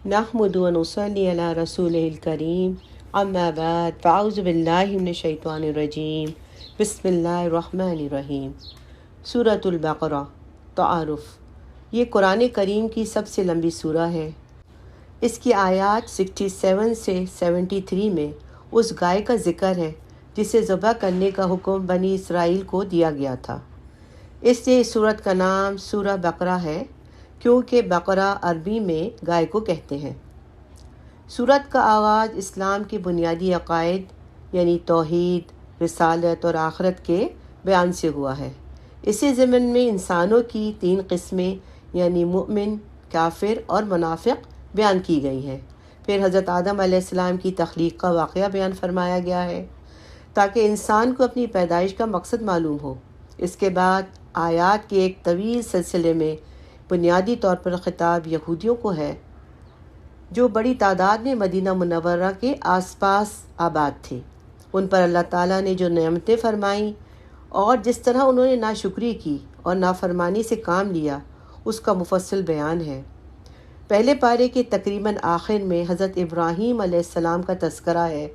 نحمد و نصلی علی رسولہ الکریم اما بعد فاعوذ باللہ من الشیطان الرجیم بسم اللہ الرحمن الرحیم۔ سورۃ البقرہ تعارف۔ یہ قرآن کریم کی سب سے لمبی سورہ ہے۔ اس کی آیات 67 سے 73 میں اس گائے کا ذکر ہے جسے ذبح کرنے کا حکم بنی اسرائیل کو دیا گیا تھا۔ اس لیے اس سورت کا نام سورہ بقرہ ہے، کیونکہ بقرہ عربی میں گائے کو کہتے ہیں۔ سورت کا آغاز اسلام کے بنیادی عقائد یعنی توحید، رسالت اور آخرت کے بیان سے ہوا ہے۔ اسی ضمن میں انسانوں کی 3 قسمیں یعنی مؤمن، کافر اور منافق بیان کی گئی ہیں۔ پھر حضرت آدم علیہ السلام کی تخلیق کا واقعہ بیان فرمایا گیا ہے تاکہ انسان کو اپنی پیدائش کا مقصد معلوم ہو۔ اس کے بعد آیات کے ایک طویل سلسلے میں بنیادی طور پر خطاب یہودیوں کو ہے جو بڑی تعداد میں مدینہ منورہ کے آس پاس آباد تھے۔ ان پر اللہ تعالیٰ نے جو نعمتیں فرمائیں اور جس طرح انہوں نے ناشکری کی اور نافرمانی سے کام لیا، اس کا مفصل بیان ہے۔ پہلے پارے کے تقریباً آخر میں حضرت ابراہیم علیہ السلام کا تذکرہ ہے،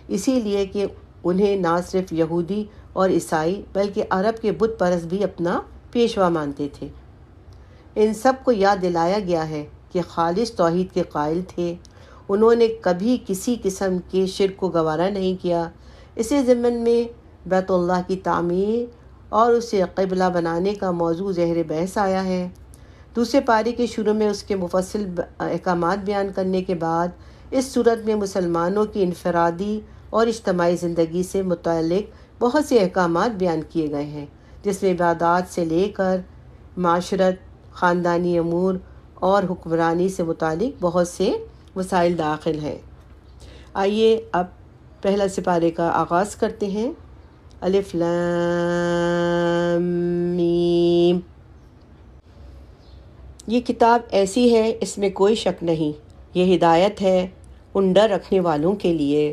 اسی لیے کہ انہیں نہ صرف یہودی اور عیسائی بلکہ عرب کے بت پرست بھی اپنا پیشوا مانتے تھے۔ ان سب کو یاد دلایا گیا ہے کہ خالص توحید کے قائل تھے۔ انہوں نے کبھی کسی قسم کے شرک کو گوارا نہیں کیا۔ اسی ضمن میں بیت اللہ کی تعمیر اور اسے قبلہ بنانے کا موضوع زہر بحث آیا ہے۔ دوسرے پارے کے شروع میں اس کے مفصل احکامات بیان کرنے کے بعد اس صورت میں مسلمانوں کی انفرادی اور اجتماعی زندگی سے متعلق بہت سے احکامات بیان کیے گئے ہیں، جس میں عبادات سے لے کر معاشرت، خاندانی امور اور حکمرانی سے متعلق بہت سے مسائل داخل ہیں۔ آئیے اب پہلا سپارے کا آغاز کرتے ہیں۔ الف لام میم۔ یہ کتاب ایسی ہے، اس میں کوئی شک نہیں، یہ ہدایت ہے ان ڈر رکھنے والوں کے لیے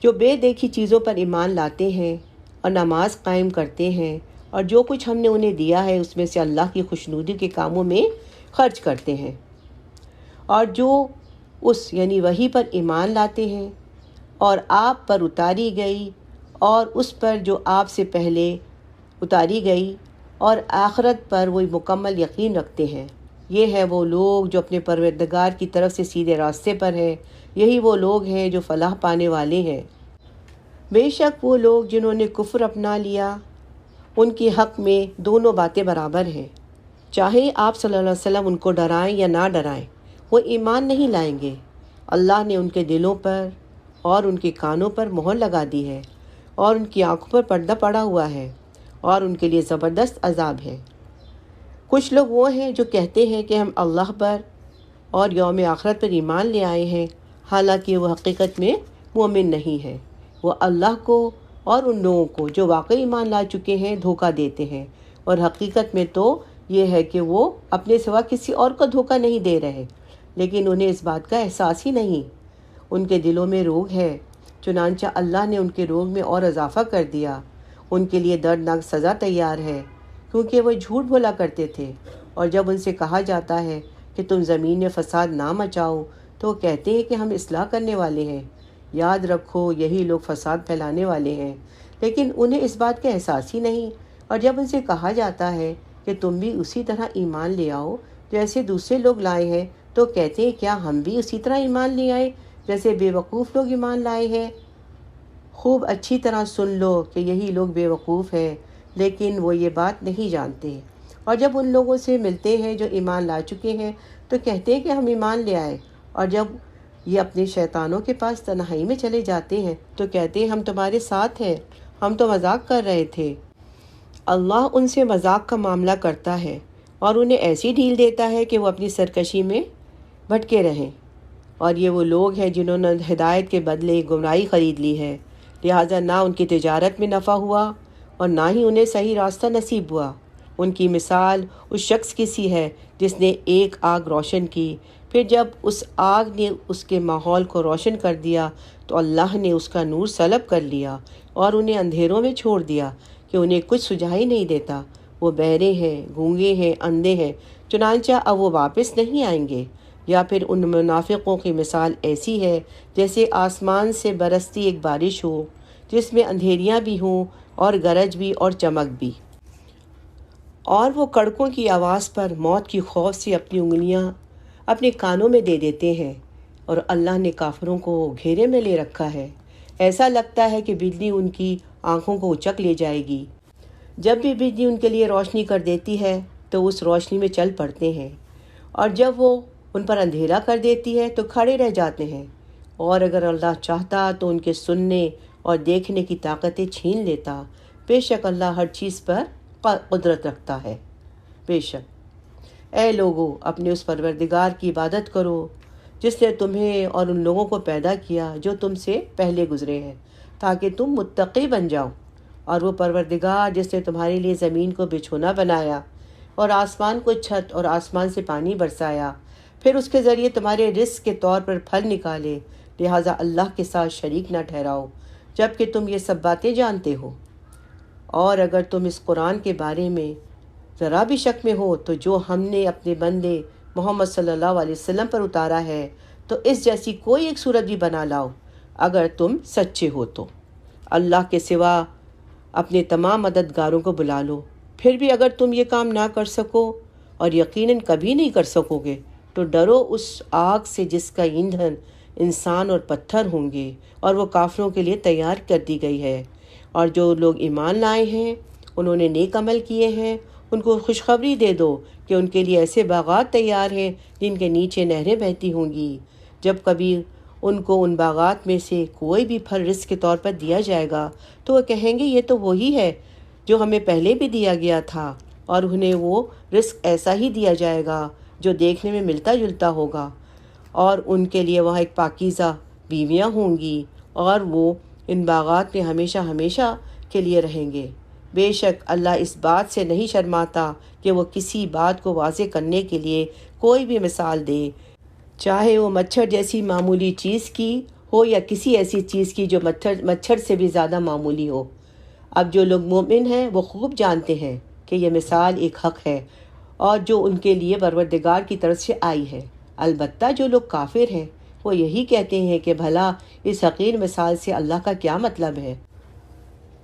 جو بے دیکھی چیزوں پر ایمان لاتے ہیں اور نماز قائم کرتے ہیں، اور جو کچھ ہم نے انہیں دیا ہے اس میں سے اللہ کی خوشنودی کے کاموں میں خرچ کرتے ہیں، اور جو اس یعنی وحی پر ایمان لاتے ہیں اور آپ پر اتاری گئی اور اس پر جو آپ سے پہلے اتاری گئی، اور آخرت پر وہ مکمل یقین رکھتے ہیں۔ یہ ہے وہ لوگ جو اپنے پروردگار کی طرف سے سیدھے راستے پر ہیں، یہی وہ لوگ ہیں جو فلاح پانے والے ہیں۔ بے شک وہ لوگ جنہوں نے کفر اپنا لیا، ان کی حق میں دونوں باتیں برابر ہیں، چاہے آپ صلی اللہ علیہ وسلم ان کو ڈرائیں یا نہ ڈرائیں، وہ ایمان نہیں لائیں گے۔ اللہ نے ان کے دلوں پر اور ان کے کانوں پر مہر لگا دی ہے، اور ان کی آنکھوں پر پردہ پڑا ہوا ہے، اور ان کے لیے زبردست عذاب ہے۔ کچھ لوگ وہ ہیں جو کہتے ہیں کہ ہم اللہ پر اور یوم آخرت پر ایمان لے آئے ہیں، حالانکہ وہ حقیقت میں مومن نہیں ہیں۔ وہ اللہ کو اور ان لوگوں کو جو واقعی ایمان لا چکے ہیں دھوکہ دیتے ہیں، اور حقیقت میں تو یہ ہے کہ وہ اپنے سوا کسی اور کو دھوکہ نہیں دے رہے، لیکن انہیں اس بات کا احساس ہی نہیں۔ ان کے دلوں میں روگ ہے، چنانچہ اللہ نے ان کے روگ میں اور اضافہ کر دیا۔ ان کے لیے دردناک سزا تیار ہے، کیونکہ وہ جھوٹ بولا کرتے تھے، اور جب ان سے کہا جاتا ہے کہ تم زمین میں فساد نہ مچاؤ تو وہ کہتے ہیں کہ ہم اصلاح کرنے والے ہیں۔ یاد رکھو یہی لوگ فساد پھیلانے والے ہیں، لیکن انہیں اس بات کا احساس ہی نہیں۔ اور جب ان سے کہا جاتا ہے کہ تم بھی اسی طرح ایمان لے آؤ جیسے دوسرے لوگ لائے ہیں، تو کہتے ہیں کیا ہم بھی اسی طرح ایمان لے آئے جیسے بے وقوف لوگ ایمان لائے ہیں۔ خوب اچھی طرح سن لو کہ یہی لوگ بے وقوف ہیں، لیکن وہ یہ بات نہیں جانتے۔ اور جب ان لوگوں سے ملتے ہیں جو ایمان لا چکے ہیں تو کہتے ہیں کہ ہم ایمان لے آئے، اور جب یہ اپنے شیطانوں کے پاس تنہائی میں چلے جاتے ہیں تو کہتے ہیں ہم تمہارے ساتھ ہیں، ہم تو مذاق کر رہے تھے۔ اللہ ان سے مذاق کا معاملہ کرتا ہے اور انہیں ایسی ڈھیل دیتا ہے کہ وہ اپنی سرکشی میں بھٹکے رہیں۔ اور یہ وہ لوگ ہیں جنہوں نے ہدایت کے بدلے گمراہی خرید لی ہے، لہٰذا نہ ان کی تجارت میں نفع ہوا اور نہ ہی انہیں صحیح راستہ نصیب ہوا۔ ان کی مثال اس شخص کی سی ہے جس نے ایک آگ روشن کی، پھر جب اس آگ نے اس کے ماحول کو روشن کر دیا تو اللہ نے اس کا نور سلب کر لیا اور انہیں اندھیروں میں چھوڑ دیا کہ انہیں کچھ سجھائی نہیں دیتا۔ وہ بہرے ہیں، گونگے ہیں، اندھے ہیں، چنانچہ اب وہ واپس نہیں آئیں گے۔ یا پھر ان منافقوں کی مثال ایسی ہے جیسے آسمان سے برستی ایک بارش ہو جس میں اندھیریاں بھی ہوں اور گرج بھی اور چمک بھی، اور وہ کڑکوں کی آواز پر موت کی خوف سے اپنی انگلیاں اپنے کانوں میں دے دیتے ہیں، اور اللہ نے کافروں کو گھیرے میں لے رکھا ہے۔ ایسا لگتا ہے کہ بجلی ان کی آنکھوں کو اچک لے جائے گی۔ جب بھی بجلی ان کے لیے روشنی کر دیتی ہے تو اس روشنی میں چل پڑتے ہیں، اور جب وہ ان پر اندھیرا کر دیتی ہے تو کھڑے رہ جاتے ہیں، اور اگر اللہ چاہتا تو ان کے سننے اور دیکھنے کی طاقتیں چھین لیتا۔ بے شک اللہ ہر چیز پر قدرت رکھتا ہے۔ بے شک اے لوگو، اپنے اس پروردگار کی عبادت کرو جس نے تمہیں اور ان لوگوں کو پیدا کیا جو تم سے پہلے گزرے ہیں، تاکہ تم متقی بن جاؤ۔ اور وہ پروردگار جس نے تمہارے لیے زمین کو بچھونا بنایا اور آسمان کو چھت اور آسمان سے پانی برسایا، پھر اس کے ذریعے تمہارے رزق کے طور پر پھل نکالے، لہٰذا اللہ کے ساتھ شریک نہ ٹھہراؤ جب کہ تم یہ سب باتیں جانتے ہو۔ اور اگر تم اس قرآن کے بارے میں ذرا بھی شک میں ہو تو جو ہم نے اپنے بندے محمد صلی اللہ علیہ وسلم پر اتارا ہے تو اس جیسی کوئی ایک صورت بھی بنا لاؤ اگر تم سچے ہو تو۔ اللہ کے سوا اپنے تمام مددگاروں کو بلا لو، پھر بھی اگر تم یہ کام نہ کر سکو، اور یقیناً کبھی نہیں کر سکو گے، تو ڈرو اس آگ سے جس کا ایندھن انسان اور پتھر ہوں گے اور وہ کافروں کے لیے تیار کر دی گئی ہے۔ اور جو لوگ ایمان لائے ہیں، انہوں نے نیک عمل کیے ہیں، ان کو خوشخبری دے دو کہ ان کے لیے ایسے باغات تیار ہیں جن کے نیچے نہریں بہتی ہوں گی۔ جب کبھی ان کو ان باغات میں سے کوئی بھی پھل رزق کے طور پر دیا جائے گا تو وہ کہیں گے یہ تو وہی ہے جو ہمیں پہلے بھی دیا گیا تھا، اور انہیں وہ رزق ایسا ہی دیا جائے گا جو دیکھنے میں ملتا جلتا ہوگا، اور ان کے لیے وہاں ایک پاکیزہ بیویاں ہوں گی، اور وہ ان باغات میں ہمیشہ ہمیشہ کے لیے رہیں گے۔ بے شک اللہ اس بات سے نہیں شرماتا کہ وہ کسی بات کو واضح کرنے کے لیے کوئی بھی مثال دے، چاہے وہ مچھر جیسی معمولی چیز کی ہو یا کسی ایسی چیز کی جو مچھر سے بھی زیادہ معمولی ہو۔ اب جو لوگ مومن ہیں وہ خوب جانتے ہیں کہ یہ مثال ایک حق ہے اور جو ان کے لیے پروردگار کی طرف سے آئی ہے۔ البتہ جو لوگ کافر ہیں وہ یہی کہتے ہیں کہ بھلا اس حقیر مثال سے اللہ کا کیا مطلب ہے۔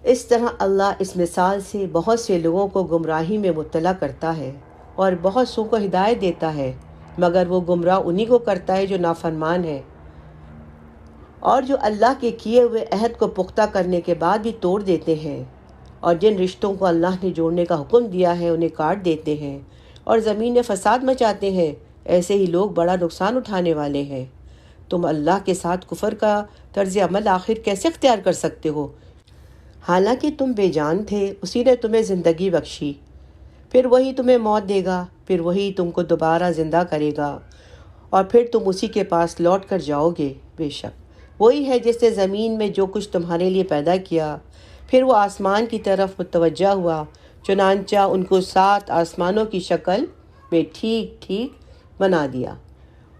اس طرح اللہ اس مثال سے بہت سے لوگوں کو گمراہی میں مبتلا کرتا ہے اور بہت سو کو ہدایت دیتا ہے، مگر وہ گمراہ انہی کو کرتا ہے جو نافرمان ہے اور جو اللہ کے کیے ہوئے عہد کو پختہ کرنے کے بعد بھی توڑ دیتے ہیں، اور جن رشتوں کو اللہ نے جوڑنے کا حکم دیا ہے انہیں کاٹ دیتے ہیں اور زمین میں فساد مچاتے ہیں۔ ایسے ہی لوگ بڑا نقصان اٹھانے والے ہیں۔ تم اللہ کے ساتھ کفر کا طرز عمل آخر کیسے اختیار کر سکتے ہو؟ حالانکہ تم بے جان تھے، اسی نے تمہیں زندگی بخشی، پھر وہی تمہیں موت دے گا، پھر وہی تم کو دوبارہ زندہ کرے گا، اور پھر تم اسی کے پاس لوٹ کر جاؤ گے۔ بے شک وہی ہے جس نے زمین میں جو کچھ تمہارے لیے پیدا کیا، پھر وہ آسمان کی طرف متوجہ ہوا، چنانچہ ان کو 7 آسمانوں کی شکل میں ٹھیک ٹھیک بنا دیا،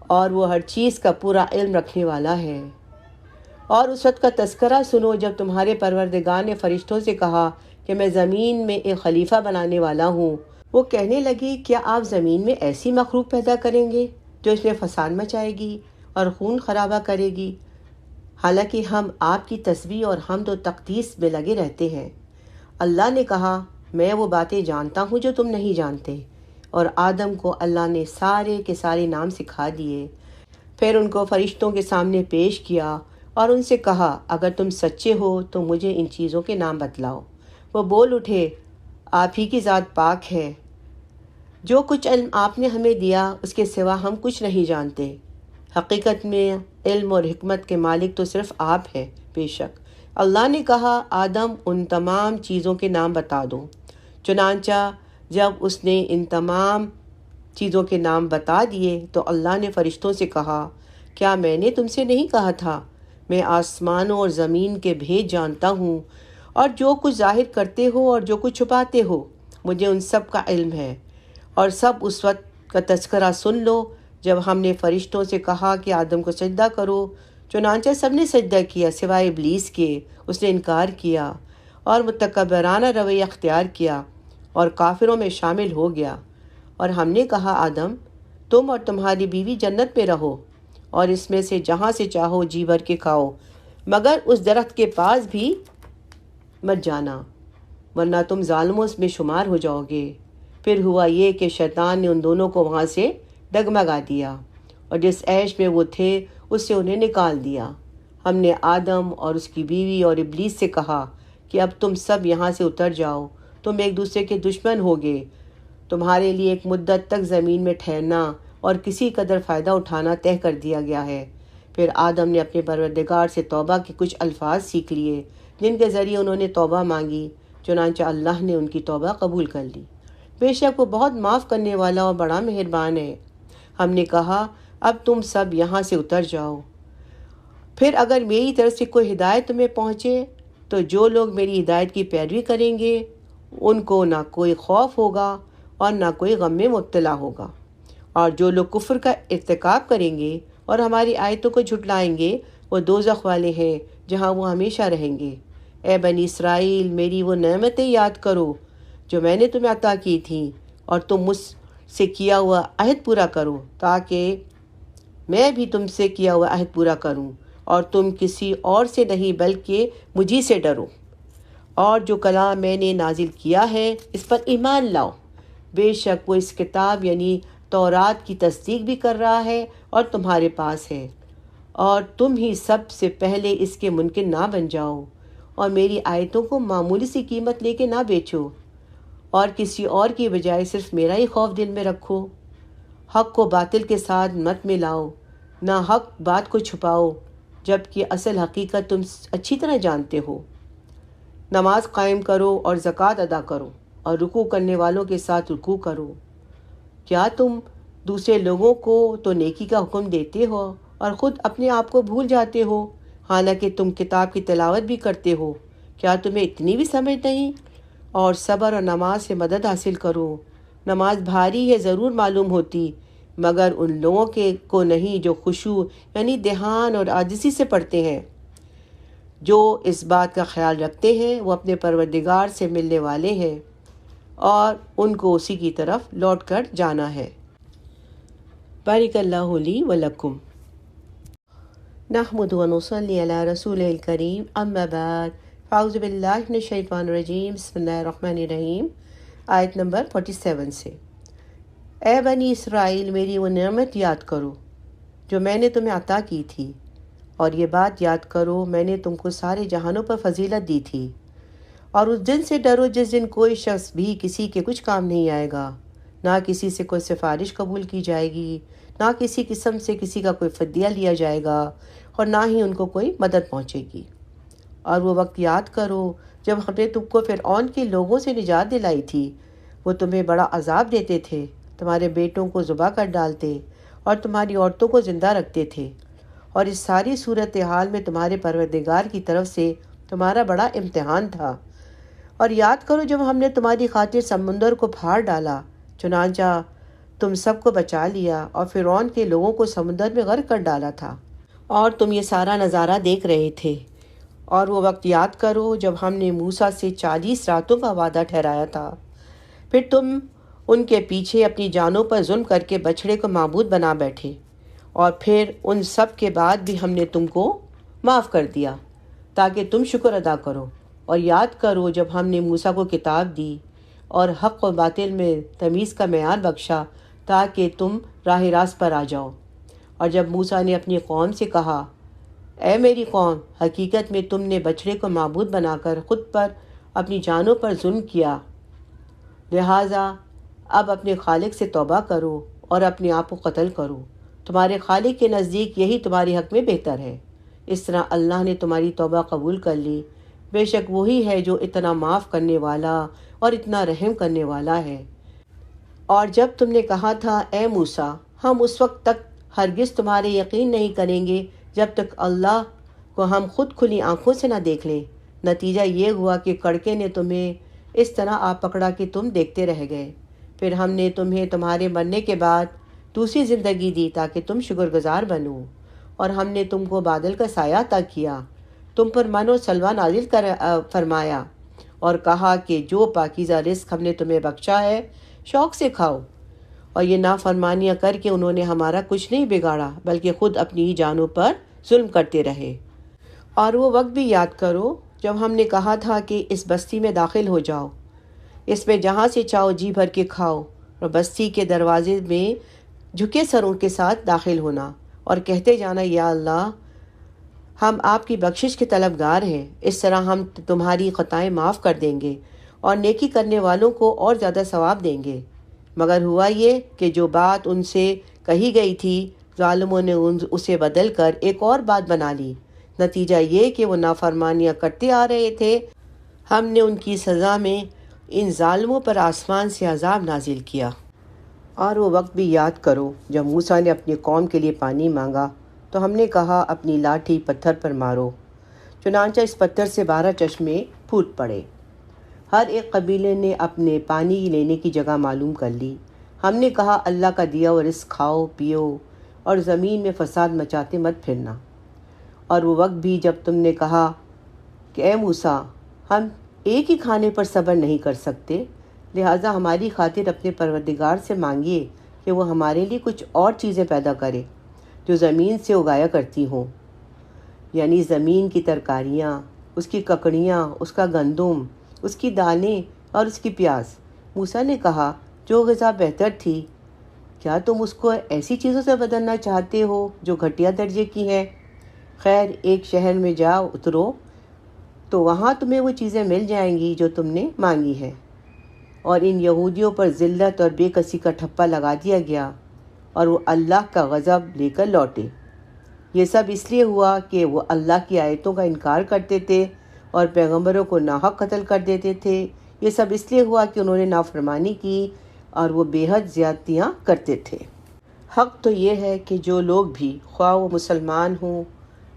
اور وہ ہر چیز کا پورا علم رکھنے والا ہے۔ اور اس وقت کا تذکرہ سنو جب تمہارے پروردگار نے فرشتوں سے کہا کہ میں زمین میں ایک خلیفہ بنانے والا ہوں۔ وہ کہنے لگی کیا آپ زمین میں ایسی مخلوق پیدا کریں گے جو اس میں فساد مچائے گی اور خون خرابہ کرے گی، حالانکہ ہم آپ کی تسبیح اور حمد و تقدیس میں لگے رہتے ہیں۔ اللہ نے کہا میں وہ باتیں جانتا ہوں جو تم نہیں جانتے، اور آدم کو اللہ نے سارے کے سارے نام سکھا دیے، پھر ان کو فرشتوں کے سامنے پیش کیا اور ان سے کہا اگر تم سچے ہو تو مجھے ان چیزوں کے نام بتلاؤ۔ وہ بول اٹھے آپ ہی کی ذات پاک ہے، جو کچھ علم آپ نے ہمیں دیا اس کے سوا ہم کچھ نہیں جانتے۔ حقیقت میں علم اور حکمت کے مالک تو صرف آپ ہیں۔ بے شک اللہ نے کہا آدم ان تمام چیزوں کے نام بتا دو۔ چنانچہ جب اس نے ان تمام چیزوں کے نام بتا دیے تو اللہ نے فرشتوں سے کہا کیا میں نے تم سے نہیں کہا تھا میں آسمانوں اور زمین کے بھید جانتا ہوں، اور جو کچھ ظاہر کرتے ہو اور جو کچھ چھپاتے ہو مجھے ان سب کا علم ہے۔ اور سب اس وقت کا تذکرہ سن لو جب ہم نے فرشتوں سے کہا کہ آدم کو سجدہ کرو، چنانچہ سب نے سجدہ کیا سوائے ابلیس کے، اس نے انکار کیا اور متکبرانہ رویہ اختیار کیا اور کافروں میں شامل ہو گیا۔ اور ہم نے کہا آدم تم اور تمہاری بیوی جنت میں رہو اور اس میں سے جہاں سے چاہو جی بھر کے کھاؤ، مگر اس درخت کے پاس بھی مت جانا ورنہ تم ظالموں میں شمار ہو جاؤ گے۔ پھر ہوا یہ کہ شیطان نے ان دونوں کو وہاں سے ڈگمگا دیا اور جس عیش میں وہ تھے اس سے انہیں نکال دیا۔ ہم نے آدم اور اس کی بیوی اور ابلیس سے کہا کہ اب تم سب یہاں سے اتر جاؤ، تم ایک دوسرے کے دشمن ہوگے، تمہارے لیے ایک مدت تک زمین میں ٹھہرنا اور کسی قدر فائدہ اٹھانا طے کر دیا گیا ہے۔ پھر آدم نے اپنے پروردگار سے توبہ کے کچھ الفاظ سیکھ لیے جن کے ذریعے انہوں نے توبہ مانگی، چنانچہ اللہ نے ان کی توبہ قبول کر لی۔ بے شک وہ بہت معاف کرنے والا اور بڑا مہربان ہے۔ ہم نے کہا اب تم سب یہاں سے اتر جاؤ، پھر اگر میری طرف سے کوئی ہدایت تمہیں پہنچے تو جو لوگ میری ہدایت کی پیروی کریں گے ان کو نہ کوئی خوف ہوگا اور نہ کوئی غم میں مبتلا ہوگا، اور جو لوگ کفر کا ارتکاب کریں گے اور ہماری آیتوں کو جھٹلائیں گے وہ دوزخ والے ہیں جہاں وہ ہمیشہ رہیں گے۔ اے بنی اسرائیل، میری وہ نعمتیں یاد کرو جو میں نے تمہیں عطا کی تھیں، اور تم مجھ سے کیا ہوا عہد پورا کرو تاکہ میں بھی تم سے کیا ہوا عہد پورا کروں، اور تم کسی اور سے نہیں بلکہ مجھی سے ڈرو، اور جو کلام میں نے نازل کیا ہے اس پر ایمان لاؤ۔ بے شک وہ اس کتاب یعنی تورات کی تصدیق بھی کر رہا ہے اور تمہارے پاس ہے، اور تم ہی سب سے پہلے اس کے منکر نہ بن جاؤ اور میری آیتوں کو معمولی سی قیمت لے کے نہ بیچو، اور کسی اور کی بجائے صرف میرا ہی خوف دل میں رکھو۔ حق کو باطل کے ساتھ مت ملاؤ، نہ حق بات کو چھپاؤ جبکہ اصل حقیقت تم اچھی طرح جانتے ہو۔ نماز قائم کرو اور زکوٰۃ ادا کرو اور رکوع کرنے والوں کے ساتھ رکوع کرو۔ کیا تم دوسرے لوگوں کو تو نیکی کا حکم دیتے ہو اور خود اپنے آپ کو بھول جاتے ہو، حالانکہ تم کتاب کی تلاوت بھی کرتے ہو؟ کیا تمہیں اتنی بھی سمجھ نہیں؟ اور صبر اور نماز سے مدد حاصل کرو۔ نماز بھاری ہے ضرور معلوم ہوتی، مگر ان لوگوں کو نہیں جو خشوع یعنی دھیان اور عاجزی سے پڑھتے ہیں۔ جو اس بات کا خیال رکھتے ہیں وہ اپنے پروردگار سے ملنے والے ہیں اور ان کو اسی کی طرف لوٹ کر جانا ہے۔ بارک اللہ لی و لکم۔ نحمد و نصلی علی رسول الکریم، اما بعد، اعوذ باللہ من الشیطان الرجیم، بسم اللہ الرحمن الرحیم۔ آیت نمبر 47 سے۔ اے بنی اسرائیل، میری وہ نعمت یاد کرو جو میں نے تمہیں عطا کی تھی، اور یہ بات یاد کرو میں نے تم کو سارے جہانوں پر فضیلت دی تھی، اور اس دن سے ڈرو جس دن کوئی شخص بھی کسی کے کچھ کام نہیں آئے گا، نہ کسی سے کوئی سفارش قبول کی جائے گی، نہ کسی قسم سے کسی کا کوئی فدیہ لیا جائے گا، اور نہ ہی ان کو کوئی مدد پہنچے گی۔ اور وہ وقت یاد کرو جب ہم نے تم کو فرعون کے لوگوں سے نجات دلائی تھی، وہ تمہیں بڑا عذاب دیتے تھے، تمہارے بیٹوں کو ذبح کر ڈالتے اور تمہاری عورتوں کو زندہ رکھتے تھے، اور اس ساری صورتحال میں تمہارے پروردگار کی طرف سے تمہارا بڑا امتحان تھا۔ اور یاد کرو جب ہم نے تمہاری خاطر سمندر کو پھاڑ ڈالا، چنانچہ تم سب کو بچا لیا اور فرعون کے لوگوں کو سمندر میں غرق کر ڈالا تھا، اور تم یہ سارا نظارہ دیکھ رہے تھے۔ اور وہ وقت یاد کرو جب ہم نے موسیٰ سے 40 راتوں کا وعدہ ٹھہرایا تھا، پھر تم ان کے پیچھے اپنی جانوں پر ظلم کر کے بچڑے کو معبود بنا بیٹھے، اور پھر ان سب کے بعد بھی ہم نے تم کو معاف کر دیا تاکہ تم شکر ادا کرو۔ اور یاد کرو جب ہم نے موسیٰ کو کتاب دی اور حق و باطل میں تمیز کا معیار بخشا تاکہ تم راہ راست پر آ جاؤ۔ اور جب موسیٰ نے اپنی قوم سے کہا، اے میری قوم، حقیقت میں تم نے بچڑے کو معبود بنا کر خود پر اپنی جانوں پر ظلم کیا، لہٰذا اب اپنے خالق سے توبہ کرو اور اپنے آپ کو قتل کرو، تمہارے خالق کے نزدیک یہی تمہارے حق میں بہتر ہے۔ اس طرح اللہ نے تمہاری توبہ قبول کر لی، بے شک وہی ہے جو اتنا معاف کرنے والا اور اتنا رحم کرنے والا ہے۔ اور جب تم نے کہا تھا، اے موسیٰ، ہم اس وقت تک ہرگز تمہارے یقین نہیں کریں گے جب تک اللہ کو ہم خود کھلی آنکھوں سے نہ دیکھ لیں، نتیجہ یہ ہوا کہ کڑکے نے تمہیں اس طرح آ پکڑا کہ تم دیکھتے رہ گئے۔ پھر ہم نے تمہیں تمہارے مرنے کے بعد دوسری زندگی دی تاکہ تم شکر گزار بنو، اور ہم نے تم کو بادل کا سایہ عطا کیا، تم پر من و سلوہ نازل فرمایا، اور کہا کہ جو پاکیزہ رزق ہم نے تمہیں بخشا ہے شوق سے کھاؤ، اور یہ نافرمانیاں کر کے انہوں نے ہمارا کچھ نہیں بگاڑا بلکہ خود اپنی ہی جانوں پر ظلم کرتے رہے۔ اور وہ وقت بھی یاد کرو جب ہم نے کہا تھا کہ اس بستی میں داخل ہو جاؤ، اس میں جہاں سے چاہو جی بھر کے کھاؤ، اور بستی کے دروازے میں جھکے سروں کے ساتھ داخل ہونا اور کہتے جانا یا اللہ ہم آپ کی بخشش کے طلبگار ہیں، اس طرح ہم تمہاری خطائیں معاف کر دیں گے اور نیکی کرنے والوں کو اور زیادہ ثواب دیں گے۔ مگر ہوا یہ کہ جو بات ان سے کہی گئی تھی ظالموں نے اسے بدل کر ایک اور بات بنا لی۔ نتیجہ یہ کہ وہ نافرمانیاں کرتے آ رہے تھے، ہم نے ان کی سزا میں ان ظالموں پر آسمان سے عذاب نازل کیا۔ اور وہ وقت بھی یاد کرو جب موسیٰ نے اپنی قوم کے لیے پانی مانگا تو ہم نے کہا اپنی لاٹھی پتھر پر مارو، چنانچہ اس پتھر سے 12 چشمے پھوٹ پڑے۔ ہر ایک قبیلے نے اپنے پانی لینے کی جگہ معلوم کر لی۔ ہم نے کہا اللہ کا دیا ہوا رزق کھاؤ پیو اور زمین میں فساد مچاتے مت پھرنا۔ اور وہ وقت بھی جب تم نے کہا کہ اے موسیٰ ہم ایک ہی کھانے پر صبر نہیں کر سکتے، لہٰذا ہماری خاطر اپنے پروردگار سے مانگیے کہ وہ ہمارے لیے کچھ اور چیزیں پیدا کرے جو زمین سے اگایا کرتی ہوں، یعنی زمین کی ترکاریاں، اس کی ککڑیاں، اس کا گندم، اس کی دالیں اور اس کی پیاز۔ موسیٰ نے کہا جو غذا بہتر تھی، کیا تم اس کو ایسی چیزوں سے بدلنا چاہتے ہو جو گھٹیا درجے کی ہیں؟ خیر ایک شہر میں جا اترو تو وہاں تمہیں وہ چیزیں مل جائیں گی جو تم نے مانگی ہے۔ اور ان یہودیوں پر ذلت اور بے کسی کا ٹھپا لگا دیا گیا اور وہ اللہ کا غضب لے کر لوٹے۔ یہ سب اس لیے ہوا کہ وہ اللہ کی آیتوں کا انکار کرتے تھے اور پیغمبروں کو ناحق قتل کر دیتے تھے۔ یہ سب اس لیے ہوا کہ انہوں نے نافرمانی کی اور وہ بے حد زیادتیاں کرتے تھے۔ حق تو یہ ہے کہ جو لوگ بھی خواہ وہ مسلمان ہوں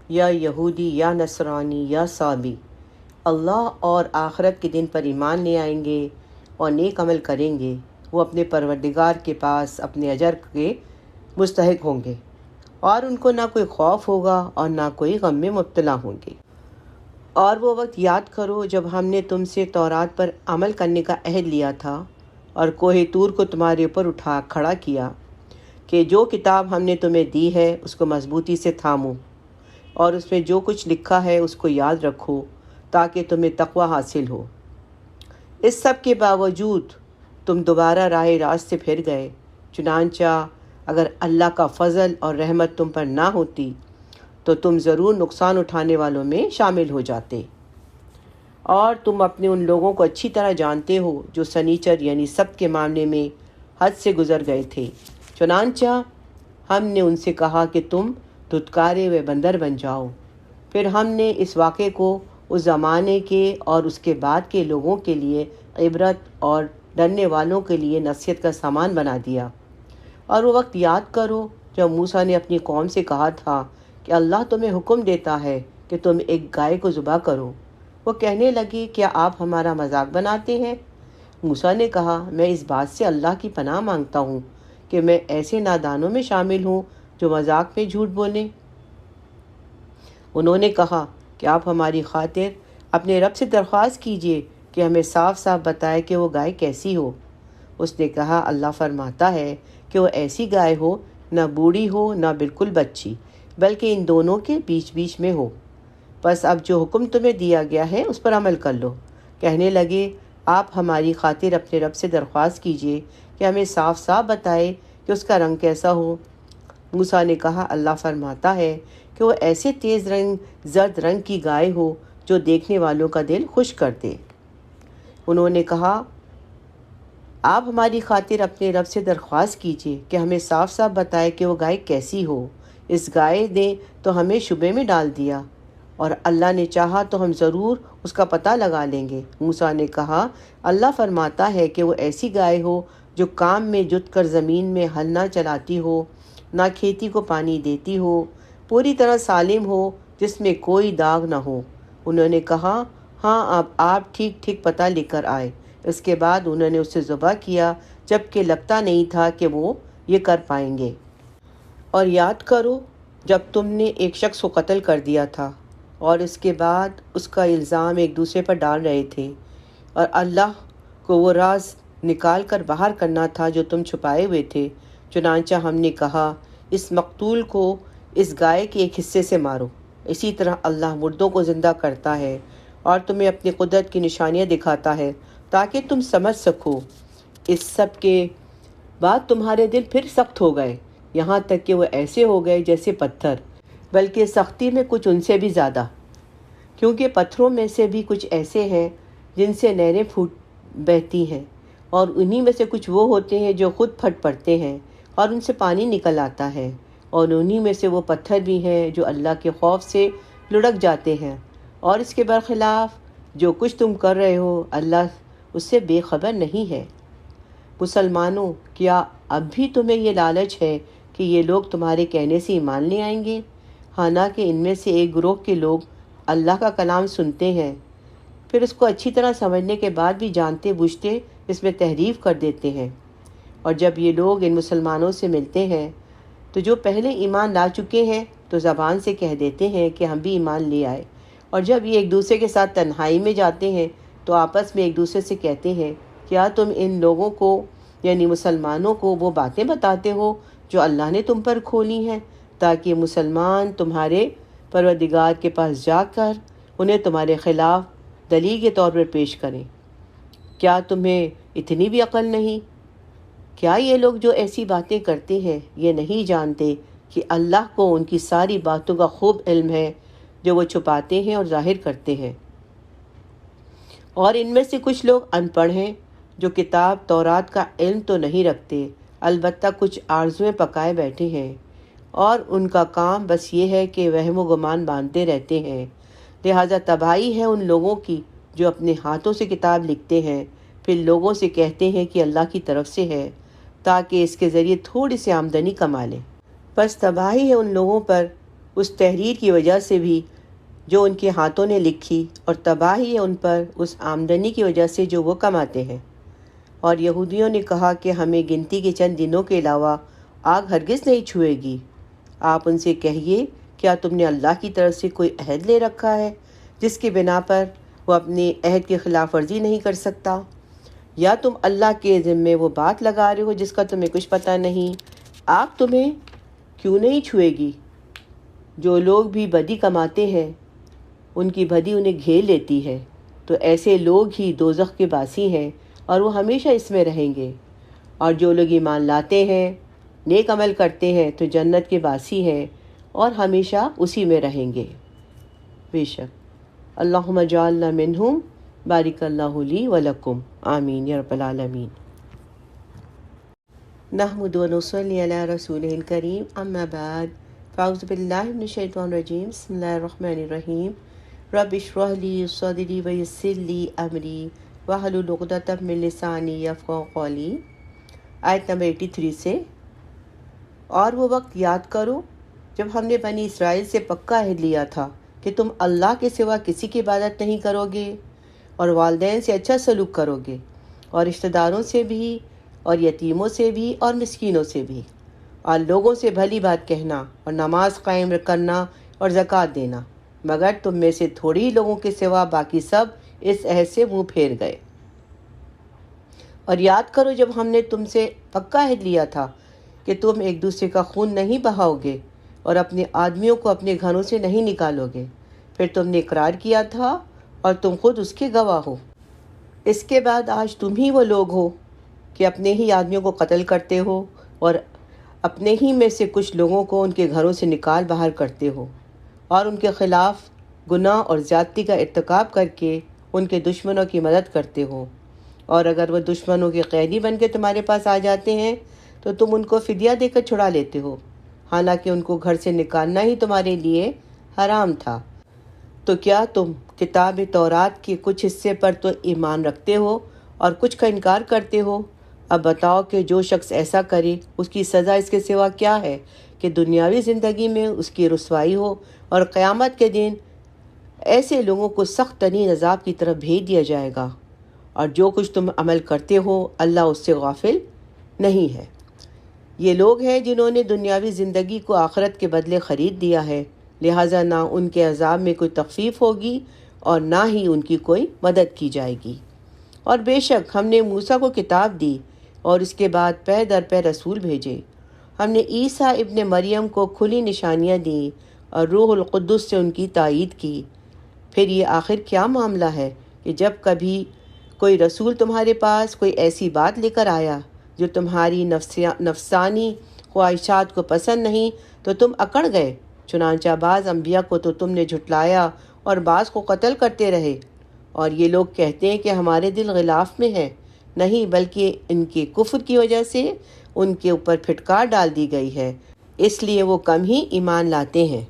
یا یہودی یا نصرانی یا صابی، اللہ اور آخرت کے دن پر ایمان لے آئیں گے اور نیک عمل کریں گے، وہ اپنے پروردگار کے پاس اپنے اجر کے مستحق ہوں گے، اور ان کو نہ کوئی خوف ہوگا اور نہ کوئی غم میں مبتلا ہوں گے۔ اور وہ وقت یاد کرو جب ہم نے تم سے تورات پر عمل کرنے کا عہد لیا تھا اور کوہ طور کو تمہارے اوپر کھڑا کیا کہ جو کتاب ہم نے تمہیں دی ہے اس کو مضبوطی سے تھامو اور اس میں جو کچھ لکھا ہے اس کو یاد رکھو تاکہ تمہیں تقوی حاصل ہو۔ اس سب کے باوجود تم دوبارہ راہ راست سے پھر گئے، چنانچہ اگر اللہ کا فضل اور رحمت تم پر نہ ہوتی تو تم ضرور نقصان اٹھانے والوں میں شامل ہو جاتے۔ اور تم اپنے ان لوگوں کو اچھی طرح جانتے ہو جو سنیچر یعنی سبت کے معاملے میں حد سے گزر گئے تھے، چنانچہ ہم نے ان سے کہا کہ تم دھتکارے ہوئے بندر بن جاؤ۔ پھر ہم نے اس واقعے کو اس زمانے کے اور اس کے بعد کے لوگوں کے لیے عبرت اور ڈرنے والوں کے لیے نصیحت کا سامان بنا دیا۔ اور وہ وقت یاد کرو جب موسیٰ نے اپنی قوم سے کہا تھا کہ اللہ تمہیں حکم دیتا ہے کہ تم ایک گائے کو ذبح کرو۔ وہ کہنے لگے کیا آپ ہمارا مذاق بناتے ہیں؟ موسیٰ نے کہا میں اس بات سے اللہ کی پناہ مانگتا ہوں کہ میں ایسے نادانوں میں شامل ہوں جو مذاق میں جھوٹ بولیں۔ انہوں نے کہا کہ آپ ہماری خاطر اپنے رب سے درخواست کیجئے کہ ہمیں صاف صاف بتائے کہ وہ گائے کیسی ہو۔ اس نے کہا اللہ فرماتا ہے کہ وہ ایسی گائے ہو نہ بوڑھی ہو نہ بالکل بچی، بلکہ ان دونوں کے بیچ بیچ میں ہو۔ بس اب جو حکم تمہیں دیا گیا ہے اس پر عمل کر لو۔ کہنے لگے آپ ہماری خاطر اپنے رب سے درخواست کیجئے کہ ہمیں صاف صاف بتائے کہ اس کا رنگ کیسا ہو۔ موسیٰ نے کہا اللہ فرماتا ہے کہ وہ ایسے تیز رنگ زرد رنگ کی گائے ہو جو دیکھنے والوں کا دل خوش کر دے۔ انہوں نے کہا آپ ہماری خاطر اپنے رب سے درخواست کیجئے کہ ہمیں صاف صاف بتائے کہ وہ گائے کیسی ہو۔ اس گائے نے تو ہمیں شبے میں ڈال دیا، اور اللہ نے چاہا تو ہم ضرور اس کا پتہ لگا لیں گے۔ موسیٰ نے کہا اللہ فرماتا ہے کہ وہ ایسی گائے ہو جو کام میں جت کر زمین میں ہل نہ چلاتی ہو، نہ کھیتی کو پانی دیتی ہو، پوری طرح سالم ہو، جس میں کوئی داغ نہ ہو۔ انہوں نے کہا ہاں اب آپ ٹھیک ٹھیک پتہ لے کر آئے۔ اس کے بعد انہوں نے اسے ذبح کیا جبکہ لگتا نہیں تھا کہ وہ یہ کر پائیں گے۔ اور یاد کرو جب تم نے ایک شخص کو قتل کر دیا تھا اور اس کے بعد اس کا الزام ایک دوسرے پر ڈال رہے تھے اور اللہ کو وہ راز نکال کر باہر کرنا تھا جو تم چھپائے ہوئے تھے، چنانچہ ہم نے کہا اس مقتول کو اس گائے کے ایک حصے سے مارو۔ اسی طرح اللہ مردوں کو زندہ کرتا ہے اور تمہیں اپنی قدرت کی نشانیاں دکھاتا ہے تاکہ تم سمجھ سکو۔ اس سب کے بعد تمہارے دل پھر سخت ہو گئے، یہاں تک کہ وہ ایسے ہو گئے جیسے پتھر، بلکہ سختی میں کچھ ان سے بھی زیادہ، کیونکہ پتھروں میں سے بھی کچھ ایسے ہیں جن سے نہریں پھوٹ بہتی ہیں، اور انہی میں سے کچھ وہ ہوتے ہیں جو خود پھٹ پڑتے ہیں اور ان سے پانی نکل آتا ہے، اور انہی میں سے وہ پتھر بھی ہیں جو اللہ کے خوف سے لڑک جاتے ہیں۔ اور اس کے برخلاف جو کچھ تم کر رہے ہو اللہ اس سے بے خبر نہیں ہے۔ مسلمانوں، کیا اب بھی تمہیں یہ لالچ ہے کہ یہ لوگ تمہارے کہنے سے ایمان لے آئیں گے؟ حالانکہ ان میں سے ایک گروہ کے لوگ اللہ کا کلام سنتے ہیں، پھر اس کو اچھی طرح سمجھنے کے بعد بھی جانتے بوجھتے اس میں تحریف کر دیتے ہیں۔ اور جب یہ لوگ ان مسلمانوں سے ملتے ہیں تو جو پہلے ایمان لا چکے ہیں تو زبان سے کہہ دیتے ہیں کہ ہم بھی ایمان لے آئے، اور جب یہ ایک دوسرے کے ساتھ تنہائی میں جاتے ہیں تو آپس میں ایک دوسرے سے کہتے ہیں کیا تم ان لوگوں کو یعنی مسلمانوں کو وہ باتیں بتاتے ہو جو اللہ نے تم پر کھولی ہیں، تاکہ مسلمان تمہارے پروردگار کے پاس جا کر انہیں تمہارے خلاف دلیل کے طور پر پیش کریں۔ کیا تمہیں اتنی بھی عقل نہیں؟ کیا یہ لوگ جو ایسی باتیں کرتے ہیں یہ نہیں جانتے کہ اللہ کو ان کی ساری باتوں کا خوب علم ہے جو وہ چھپاتے ہیں اور ظاہر کرتے ہیں؟ اور ان میں سے کچھ لوگ ان پڑھ ہیں جو کتاب تورات کا علم تو نہیں رکھتے، البتہ کچھ آرزویں پکائے بیٹھے ہیں، اور ان کا کام بس یہ ہے کہ وہم و گمان باندھتے رہتے ہیں۔ لہٰذا تباہی ہے ان لوگوں کی جو اپنے ہاتھوں سے کتاب لکھتے ہیں، پھر لوگوں سے کہتے ہیں کہ اللہ کی طرف سے ہے تاکہ اس کے ذریعے تھوڑی سی آمدنی کما لیں۔ بس تباہی ہے ان لوگوں پر اس تحریر کی وجہ سے بھی جو ان کے ہاتھوں نے لکھی، اور تباہی ہے ان پر اس آمدنی کی وجہ سے جو وہ کماتے ہیں۔ اور یہودیوں نے کہا کہ ہمیں گنتی کے چند دنوں کے علاوہ آگ ہرگز نہیں چھوئے گی۔ آپ ان سے کہیے کیا تم نے اللہ کی طرف سے کوئی عہد لے رکھا ہے جس کی بنا پر وہ اپنے عہد کی خلاف ورزی نہیں کر سکتا؟ یا تم اللہ کے ذمے وہ بات لگا رہے ہو جس کا تمہیں کچھ پتہ نہیں؟ آگ تمہیں کیوں نہیں چھوئے گی؟ جو لوگ بھی بدی کماتے ہیں ان کی بدی انہیں گھیر لیتی ہے، تو ایسے لوگ ہی دوزخ کے باسی ہیں اور وہ ہمیشہ اس میں رہیں گے۔ اور جو لوگ ایمان لاتے ہیں، نیک عمل کرتے ہیں تو جنت کے باسی ہیں اور ہمیشہ اسی میں رہیں گے۔ بے شک اللہم اجعلنا منہم، بارک اللہ لی ولکم، آمین یا رب العالمین۔ نحمد و نصلی علی رسولہ الکریم، اما بعد، فاعوذ باللہ من الشیطان الرجیم، بسم اللہ الرحمن الرحیم، رب اشرح لی صدری ویسر لی امری واحلل عقدۃ من لسانی یفقہوا قولی۔ آیت نمبر 83 سے، اور وہ وقت یاد کرو جب ہم نے بنی اسرائیل سے پکا عہد لیا تھا کہ تم اللہ کے سوا کسی کی عبادت نہیں کرو گے، اور والدین سے اچھا سلوک کرو گے، اور رشتہ داروں سے بھی، اور یتیموں سے بھی، اور مسکینوں سے بھی، اور لوگوں سے بھلی بات کہنا، اور نماز قائم کرنا، اور زکوٰۃ دینا، مگر تم میں سے تھوڑی ہی لوگوں کے سوا باقی سب اس عہد سے منہ پھیر گئے۔ اور یاد کرو جب ہم نے تم سے پکا عہد لیا تھا کہ تم ایک دوسرے کا خون نہیں بہاؤ گے اور اپنے آدمیوں کو اپنے گھروں سے نہیں نکالو گے، پھر تم نے اقرار کیا تھا اور تم خود اس کے گواہ ہو۔ اس کے بعد آج تم ہی وہ لوگ ہو کہ اپنے ہی آدمیوں کو قتل کرتے ہو اور اپنے ہی میں سے کچھ لوگوں کو ان کے گھروں سے نکال باہر کرتے ہو، اور ان کے خلاف گناہ اور زیادتی کا ارتکاب کر کے ان کے دشمنوں کی مدد کرتے ہو، اور اگر وہ دشمنوں کے قیدی بن کے تمہارے پاس آ جاتے ہیں تو تم ان کو فدیہ دے کر چھڑا لیتے ہو، حالانکہ ان کو گھر سے نکالنا ہی تمہارے لیے حرام تھا۔ تو کیا تم کتاب تورات کے کچھ حصے پر تو ایمان رکھتے ہو اور کچھ کا انکار کرتے ہو؟ اب بتاؤ کہ جو شخص ایسا کرے اس کی سزا اس کے سوا کیا ہے کہ دنیاوی زندگی میں اس کی رسوائی ہو، اور قیامت کے دن ایسے لوگوں کو سخت ترین عذاب کی طرف بھیج دیا جائے گا۔ اور جو کچھ تم عمل کرتے ہو اللہ اس سے غافل نہیں ہے۔ یہ لوگ ہیں جنہوں نے دنیاوی زندگی کو آخرت کے بدلے خرید دیا ہے، لہٰذا نہ ان کے عذاب میں کوئی تخفیف ہوگی اور نہ ہی ان کی کوئی مدد کی جائے گی۔ اور بے شک ہم نے موسیٰ کو کتاب دی اور اس کے بعد پے در پے رسول بھیجے۔ ہم نے عیسیٰ ابن مریم کو کھلی نشانیاں دیں اور روح القدس سے ان کی تائید کی۔ پھر یہ آخر کیا معاملہ ہے کہ جب کبھی کوئی رسول تمہارے پاس کوئی ایسی بات لے کر آیا جو تمہاری نفسانی خواہشات کو پسند نہیں تو تم اکڑ گئے۔ چنانچہ بعض انبیاء کو تو تم نے جھٹلایا اور بعض کو قتل کرتے رہے، اور یہ لوگ کہتے ہیں کہ ہمارے دل غلاف میں ہیں، نہیں بلکہ ان کے کفر کی وجہ سے ان کے اوپر پھٹکار ڈال دی گئی ہے، اس لیے وہ کم ہی ایمان لاتے ہیں۔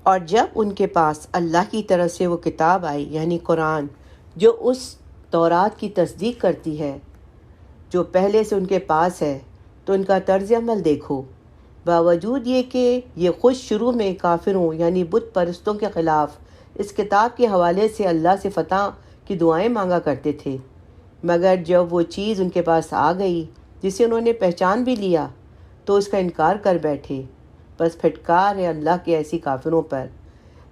اور جب ان کے پاس اللہ کی طرف سے وہ کتاب آئی یعنی قرآن، جو اس تورات کی تصدیق کرتی ہے جو پہلے سے ان کے پاس ہے، تو ان کا طرز عمل دیکھو۔ باوجود یہ کہ یہ خود شروع میں کافروں یعنی بت پرستوں کے خلاف اس کتاب کے حوالے سے اللہ سے فتح کی دعائیں مانگا کرتے تھے، مگر جب وہ چیز ان کے پاس آ گئی جسے انہوں نے پہچان بھی لیا تو اس کا انکار کر بیٹھے۔ بس پھٹکار ہے اللہ کے ایسی کافروں پر،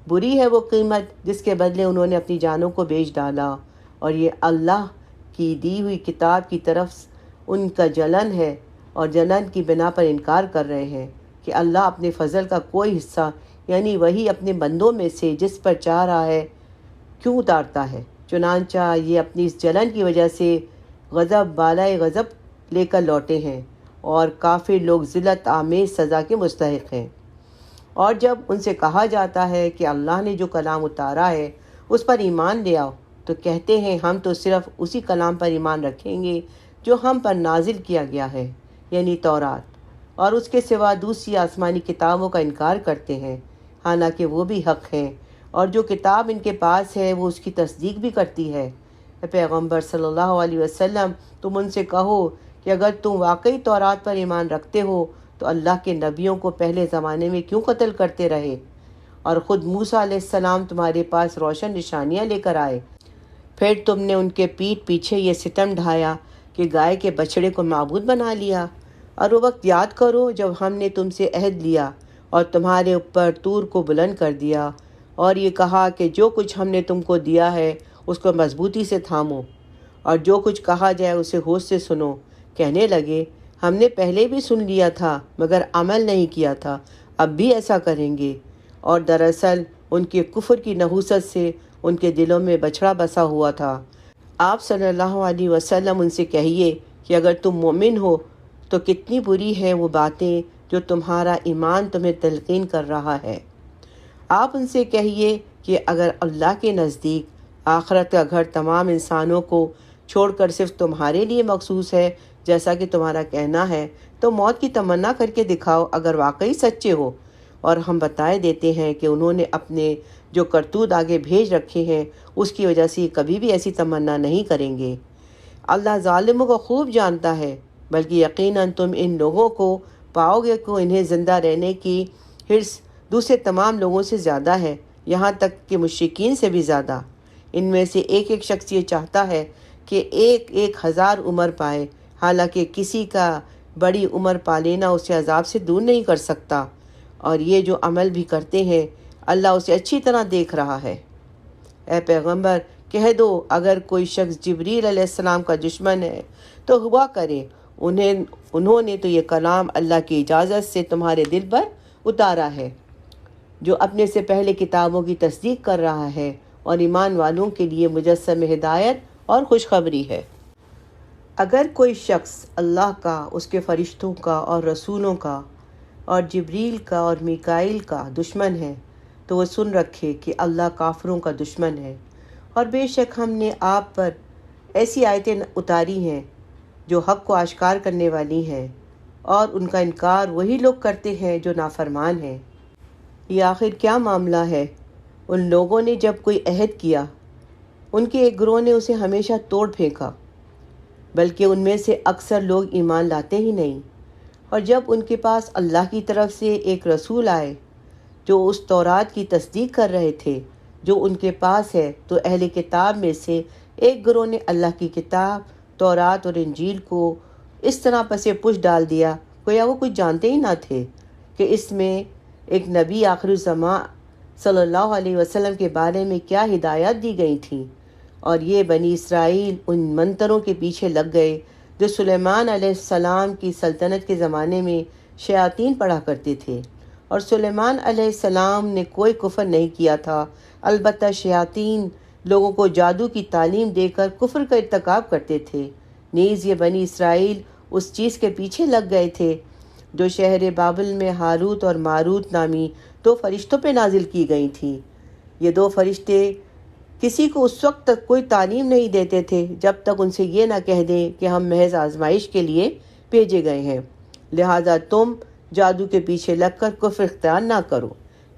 بری ہے وہ قیمت جس کے بدلے انہوں نے اپنی جانوں کو بیچ ڈالا، اور یہ اللہ کی دی ہوئی کتاب کی طرف ان کا جلن ہے، اور جلن کی بنا پر انکار کر رہے ہیں کہ اللہ اپنے فضل کا کوئی حصہ یعنی وہی اپنے بندوں میں سے جس پر چاہ رہا ہے کیوں اتارتا ہے۔ چنانچہ یہ اپنی اس جلن کی وجہ سے غضب بالائے غضب لے کر لوٹے ہیں، اور کافر لوگ ذلت آمیز سزا کے مستحق ہیں۔ اور جب ان سے کہا جاتا ہے کہ اللہ نے جو کلام اتارا ہے اس پر ایمان لے آؤ، تو کہتے ہیں ہم تو صرف اسی کلام پر ایمان رکھیں گے جو ہم پر نازل کیا گیا ہے یعنی تورات، اور اس کے سوا دوسری آسمانی کتابوں کا انکار کرتے ہیں، حالانکہ وہ بھی حق ہیں، اور جو کتاب ان کے پاس ہے وہ اس کی تصدیق بھی کرتی ہے۔ اے پیغمبر صلی اللہ علیہ وسلم، تم ان سے کہو کہ اگر تم واقعی تورات پر ایمان رکھتے ہو تو اللہ کے نبیوں کو پہلے زمانے میں کیوں قتل کرتے رہے، اور خود موسیٰ علیہ السلام تمہارے پاس روشن نشانیاں لے کر آئے، پھر تم نے ان کے پیٹھ پیچھے یہ ستم ڈھایا کہ گائے کے بچڑے کو معبود بنا لیا۔ اور وہ وقت یاد کرو جب ہم نے تم سے عہد لیا اور تمہارے اوپر طور کو بلند کر دیا، اور یہ کہا کہ جو کچھ ہم نے تم کو دیا ہے اس کو مضبوطی سے تھامو، اور جو کچھ کہا جائے اسے ہوش سے سنو۔ کہنے لگے ہم نے پہلے بھی سن لیا تھا مگر عمل نہیں کیا تھا، اب بھی ایسا کریں گے۔ اور دراصل ان کے کفر کی نحوست سے ان کے دلوں میں بچھڑا بسا ہوا تھا۔ آپ صلی اللہ علیہ وسلم ان سے کہیے کہ اگر تم مومن ہو تو کتنی بری ہیں وہ باتیں جو تمہارا ایمان تمہیں تلقین کر رہا ہے۔ آپ ان سے کہیے کہ اگر اللہ کے نزدیک آخرت کا گھر تمام انسانوں کو چھوڑ کر صرف تمہارے لیے مخصوص ہے جیسا کہ تمہارا کہنا ہے، تو موت کی تمنا کر کے دکھاؤ اگر واقعی سچے ہو۔ اور ہم بتائے دیتے ہیں کہ انہوں نے اپنے جو کرتوت آگے بھیج رکھے ہیں اس کی وجہ سے کبھی بھی ایسی تمنا نہیں کریں گے۔ اللہ ظالموں کو خوب جانتا ہے، بلکہ یقیناً تم ان لوگوں کو پاؤ گے کہ انہیں زندہ رہنے کی حرص دوسرے تمام لوگوں سے زیادہ ہے، یہاں تک کہ مشرکین سے بھی زیادہ۔ ان میں سے ایک ایک شخص یہ چاہتا ہے کہ 1000 عمر پائے، حالانکہ کسی کا بڑی عمر پا لینا اسے عذاب سے دور نہیں کر سکتا، اور یہ جو عمل بھی کرتے ہیں اللہ اسے اچھی طرح دیکھ رہا ہے۔ اے پیغمبر کہہ دو اگر کوئی شخص جبریل علیہ السلام کا دشمن ہے تو ہوا کرے، انہوں نے تو یہ کلام اللہ کی اجازت سے تمہارے دل پر اتارا ہے، جو اپنے سے پہلے کتابوں کی تصدیق کر رہا ہے، اور ایمان والوں کے لیے مجسم ہدایت اور خوشخبری ہے۔ اگر کوئی شخص اللہ کا، اس کے فرشتوں کا اور رسولوں کا اور جبریل کا اور میکائیل کا دشمن ہے تو وہ سن رکھے کہ اللہ کافروں کا دشمن ہے، اور بے شک ہم نے آپ پر ایسی آیتیں اتاری ہیں جو حق کو آشکار کرنے والی ہیں، اور ان کا انکار وہی لوگ کرتے ہیں جو نافرمان ہیں۔ یہ آخر کیا معاملہ ہے؟ ان لوگوں نے جب کوئی عہد کیا ان کے ایک گروہ نے اسے ہمیشہ توڑ پھینکا، بلکہ ان میں سے اکثر لوگ ایمان لاتے ہی نہیں۔ اور جب ان کے پاس اللہ کی طرف سے ایک رسول آئے جو اس تورات کی تصدیق کر رہے تھے جو ان کے پاس ہے، تو اہل کتاب میں سے ایک گروہ نے اللہ کی کتاب تورات اور انجیل کو اس طرح پس پش ڈال دیا گویا وہ کچھ جانتے ہی نہ تھے کہ اس میں ایک نبی آخر الزمان صلی اللہ علیہ وسلم کے بارے میں کیا ہدایات دی گئی تھیں، اور یہ بنی اسرائیل ان منتروں کے پیچھے لگ گئے جو سلیمان علیہ السلام کی سلطنت کے زمانے میں شیاطین پڑھا کرتے تھے، اور سلیمان علیہ السلام نے کوئی کفر نہیں کیا تھا، البتہ شیاطین لوگوں کو جادو کی تعلیم دے کر کفر کا ارتکاب کرتے تھے۔ نیز یہ بنی اسرائیل اس چیز کے پیچھے لگ گئے تھے جو شہر بابل میں ہاروت اور ماروت نامی دو فرشتوں پہ نازل کی گئی تھیں۔ یہ دو فرشتے کسی کو اس وقت تک کوئی تعلیم نہیں دیتے تھے جب تک ان سے یہ نہ کہہ دیں کہ ہم محض آزمائش کے لیے بھیجے گئے ہیں، لہٰذا تم جادو کے پیچھے لگ کر کفر اختیار نہ کرو۔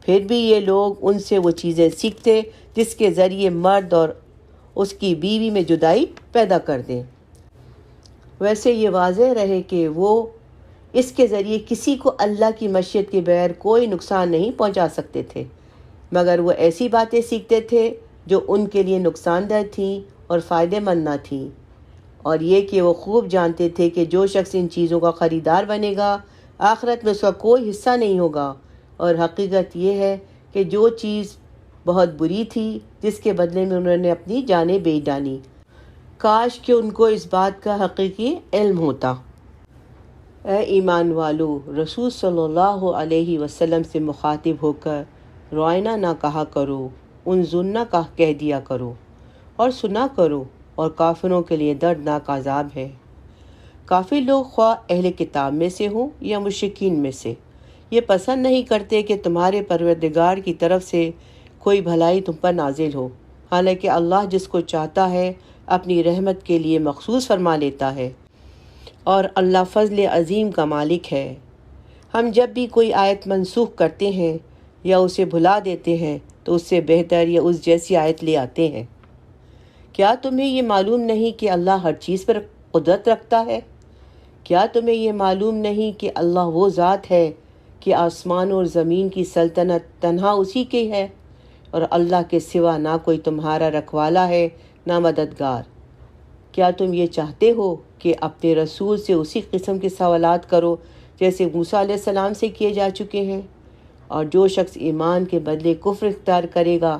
پھر بھی یہ لوگ ان سے وہ چیزیں سیکھتے جس کے ذریعے مرد اور اس کی بیوی میں جدائی پیدا کر دیں۔ ویسے یہ واضح رہے کہ وہ اس کے ذریعے کسی کو اللہ کی مشیت کے بغیر کوئی نقصان نہیں پہنچا سکتے تھے، مگر وہ ایسی باتیں سیکھتے تھے جو ان کے لیے نقصان دہ تھیں اور فائدہ مند نہ تھیں، اور یہ کہ وہ خوب جانتے تھے کہ جو شخص ان چیزوں کا خریدار بنے گا آخرت میں اس کا کوئی حصہ نہیں ہوگا، اور حقیقت یہ ہے کہ جو چیز بہت بری تھی جس کے بدلے میں انہوں نے اپنی جانیں بیچ ڈالی، کاش کہ ان کو اس بات کا حقیقی علم ہوتا۔ اے ایمان والو، رسول صلی اللہ علیہ وسلم سے مخاطب ہو کر روئنا نہ کہا کرو، انظرنا کہہ دیا کرو، اور سنا کرو، اور کافروں کے لیے دردناک عذاب ہے۔ کافی لوگ خواہ اہل کتاب میں سے ہوں یا مشرکین میں سے یہ پسند نہیں کرتے کہ تمہارے پروردگار کی طرف سے کوئی بھلائی تم پر نازل ہو، حالانکہ اللہ جس کو چاہتا ہے اپنی رحمت کے لیے مخصوص فرما لیتا ہے، اور اللہ فضل عظیم کا مالک ہے۔ ہم جب بھی کوئی آیت منسوخ کرتے ہیں یا اسے بھلا دیتے ہیں تو اس سے بہتر یا اس جیسی آیت لے آتے ہیں۔ کیا تمہیں یہ معلوم نہیں کہ اللہ ہر چیز پر قدرت رکھتا ہے؟ کیا تمہیں یہ معلوم نہیں کہ اللہ وہ ذات ہے کہ آسمان اور زمین کی سلطنت تنہا اسی کی ہے، اور اللہ کے سوا نہ کوئی تمہارا رکھوالا ہے نہ مددگار؟ کیا تم یہ چاہتے ہو کہ اپنے رسول سے اسی قسم کے سوالات کرو جیسے موسیٰ علیہ السلام سے کیے جا چکے ہیں؟ اور جو شخص ایمان کے بدلے کفر اختیار کرے گا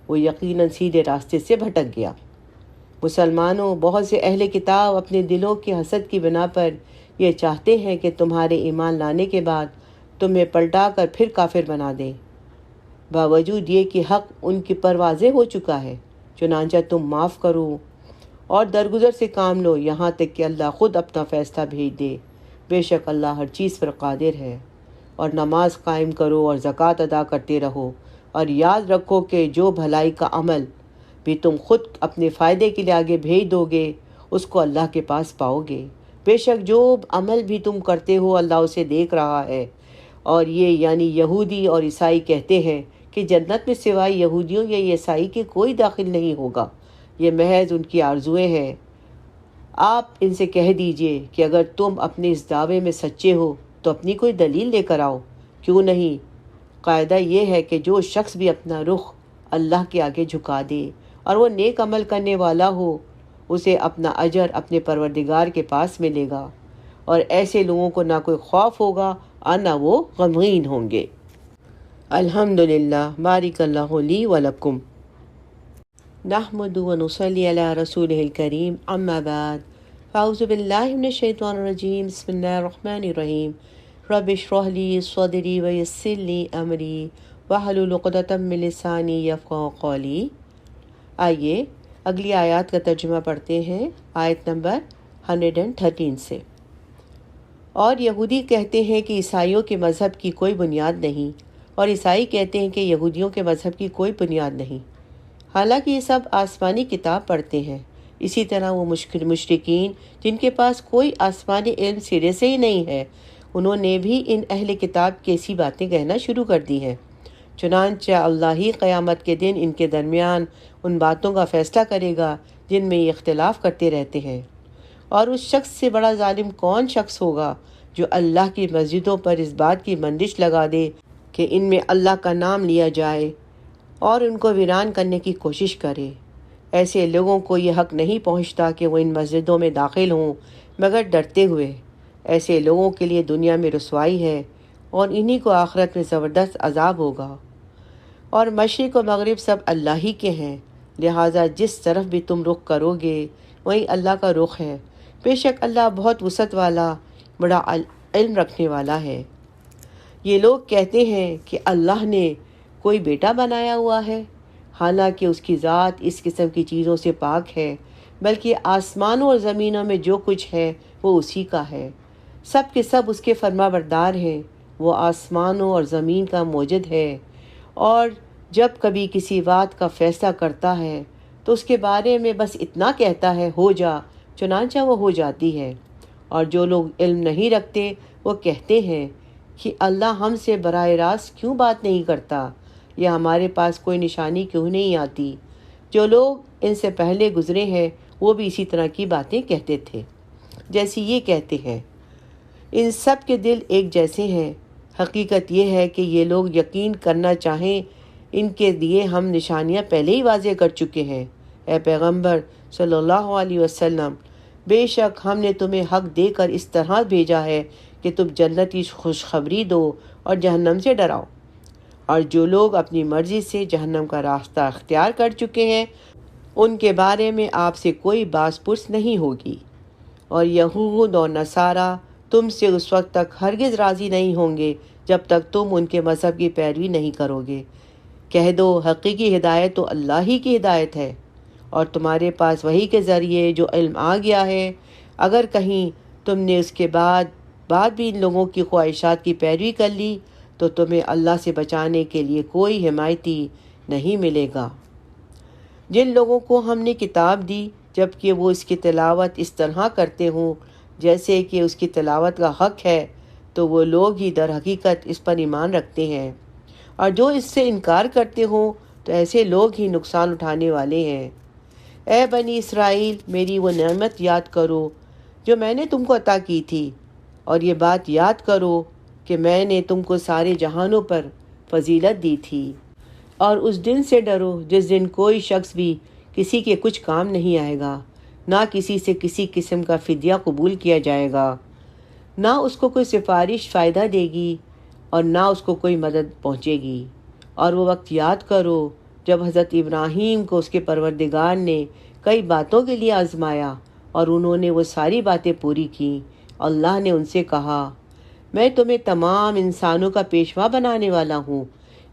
وہ یقیناً سیدھے راستے سے بھٹک گیا۔ مسلمانوں، بہت سے اہل کتاب اپنے دلوں کی حسد کی بنا پر یہ چاہتے ہیں کہ تمہارے ایمان لانے کے بعد تمہیں پلٹا کر پھر کافر بنا دیں، باوجود یہ کہ حق ان کی پر واضح ہو چکا ہے۔ چنانچہ تم معاف کرو اور درگزر سے کام لو یہاں تک کہ اللہ خود اپنا فیصلہ بھیج دے، بے شک اللہ ہر چیز پر قادر ہے۔ اور نماز قائم کرو اور زکوٰۃ ادا کرتے رہو، اور یاد رکھو کہ جو بھلائی کا عمل بھی تم خود اپنے فائدے کے لیے آگے بھیج دو گے اس کو اللہ کے پاس پاؤ گے۔ بے شک جو عمل بھی تم کرتے ہو اللہ اسے دیکھ رہا ہے۔ اور یہ یعنی یہودی اور عیسائی کہتے ہیں کہ جنت میں سوائے یہودیوں یا عیسائی کے کوئی داخل نہیں ہوگا، یہ محض ان کی آرزویں ہیں۔ آپ ان سے کہہ دیجئے کہ اگر تم اپنے اس دعوے میں سچے ہو تو اپنی کوئی دلیل لے کر آؤ۔ کیوں نہیں؟ قاعدہ یہ ہے کہ جو شخص بھی اپنا رخ اللہ کے آگے جھکا دے اور وہ نیک عمل کرنے والا ہو اسے اپنا اجر اپنے پروردگار کے پاس ملے گا، اور ایسے لوگوں کو نہ کوئی خوف ہوگا اور نہ وہ غمگین ہوں گے۔ الحمدللہ، بارک اللہ لی ولکم۔ نحمد و نصلی علی رسولہ الکریم، اما بعد، فاعوذ باللہ من الشیطان الرجیم، بسم اللہ الرحمن الرحیم، رب اشرح لی صدری ویسر لی امری واحلل عقدۃ من لسانی یفقہوا قولی۔ آئیے اگلی آیات کا ترجمہ پڑھتے ہیں، آیت نمبر 113 سے۔ اور یہودی کہتے ہیں کہ عیسائیوں کے مذہب کی کوئی بنیاد نہیں، اور عیسائی کہتے ہیں کہ یہودیوں کے مذہب کی کوئی بنیاد نہیں، حالانکہ یہ سب آسمانی کتاب پڑھتے ہیں۔ اسی طرح وہ مشرکین جن کے پاس کوئی آسمانی علم سرے سے ہی نہیں ہے، انہوں نے بھی ان اہل کتاب کی ایسی باتیں کہنا شروع کر دی ہیں۔ چنانچہ اللہ ہی قیامت کے دن ان کے درمیان ان باتوں کا فیصلہ کرے گا جن میں یہ اختلاف کرتے رہتے ہیں۔ اور اس شخص سے بڑا ظالم کون شخص ہوگا جو اللہ کی مسجدوں پر اس بات کی بندش لگا دے کہ ان میں اللہ کا نام لیا جائے اور ان کو ویران کرنے کی کوشش کرے۔ ایسے لوگوں کو یہ حق نہیں پہنچتا کہ وہ ان مسجدوں میں داخل ہوں مگر ڈرتے ہوئے۔ ایسے لوگوں کے لیے دنیا میں رسوائی ہے اور انہی کو آخرت میں زبردست عذاب ہوگا۔ اور مشرق و مغرب سب اللہ ہی کے ہیں، لہٰذا جس طرف بھی تم رخ کرو گے وہیں اللہ کا رخ ہے۔ بے شک اللہ بہت وسعت والا، بڑا علم رکھنے والا ہے۔ یہ لوگ کہتے ہیں کہ اللہ نے کوئی بیٹا بنایا ہوا ہے، حالانکہ اس کی ذات اس قسم کی چیزوں سے پاک ہے، بلکہ آسمانوں اور زمینوں میں جو کچھ ہے وہ اسی کا ہے۔ سب کے سب اس کے فرما بردار ہیں۔ وہ آسمانوں اور زمین کا موجد ہے، اور جب کبھی کسی بات کا فیصلہ کرتا ہے تو اس کے بارے میں بس اتنا کہتا ہے ہو جا، چنانچہ وہ ہو جاتی ہے۔ اور جو لوگ علم نہیں رکھتے وہ کہتے ہیں کہ اللہ ہم سے براہ راست کیوں بات نہیں کرتا، یا ہمارے پاس کوئی نشانی کیوں نہیں آتی۔ جو لوگ ان سے پہلے گزرے ہیں وہ بھی اسی طرح کی باتیں کہتے تھے جیسی یہ کہتے ہیں۔ ان سب کے دل ایک جیسے ہیں۔ حقیقت یہ ہے کہ یہ لوگ یقین کرنا چاہیں، ان کے لیے ہم نشانیاں پہلے ہی واضح کر چکے ہیں۔ اے پیغمبر صلی اللہ علیہ وسلم، بے شک ہم نے تمہیں حق دے کر اس طرح بھیجا ہے کہ تم جنت کی خوشخبری دو اور جہنم سے ڈراؤ، اور جو لوگ اپنی مرضی سے جہنم کا راستہ اختیار کر چکے ہیں ان کے بارے میں آپ سے کوئی باز پرس نہیں ہوگی۔ اور یہود اور نصارہ تم سے اس وقت تک ہرگز راضی نہیں ہوں گے جب تک تم ان کے مذہب کی پیروی نہیں کرو گے۔ کہہ دو حقیقی ہدایت تو اللہ ہی کی ہدایت ہے، اور تمہارے پاس وحی کے ذریعے جو علم آ گیا ہے، اگر کہیں تم نے اس کے بعد بھی ان لوگوں کی خواہشات کی پیروی کر لی تو تمہیں اللہ سے بچانے کے لیے کوئی حمایتی نہیں ملے گا۔ جن لوگوں کو ہم نے کتاب دی جبکہ وہ اس کی تلاوت اس طرح کرتے ہوں جیسے کہ اس کی تلاوت کا حق ہے، تو وہ لوگ ہی در حقیقت اس پر ایمان رکھتے ہیں، اور جو اس سے انکار کرتے ہوں تو ایسے لوگ ہی نقصان اٹھانے والے ہیں۔ اے بنی اسرائیل، میری وہ نعمت یاد کرو جو میں نے تم کو عطا کی تھی، اور یہ بات یاد کرو کہ میں نے تم کو سارے جہانوں پر فضیلت دی تھی۔ اور اس دن سے ڈرو جس دن کوئی شخص بھی کسی کے کچھ کام نہیں آئے گا، نہ کسی سے کسی قسم کا فدیہ قبول کیا جائے گا، نہ اس کو کوئی سفارش فائدہ دے گی اور نہ اس کو کوئی مدد پہنچے گی۔ اور وہ وقت یاد کرو جب حضرت ابراہیم کو اس کے پروردگار نے کئی باتوں کے لیے آزمایا اور انہوں نے وہ ساری باتیں پوری کیں۔ اللہ نے ان سے کہا، میں تمہیں تمام انسانوں کا پیشوا بنانے والا ہوں۔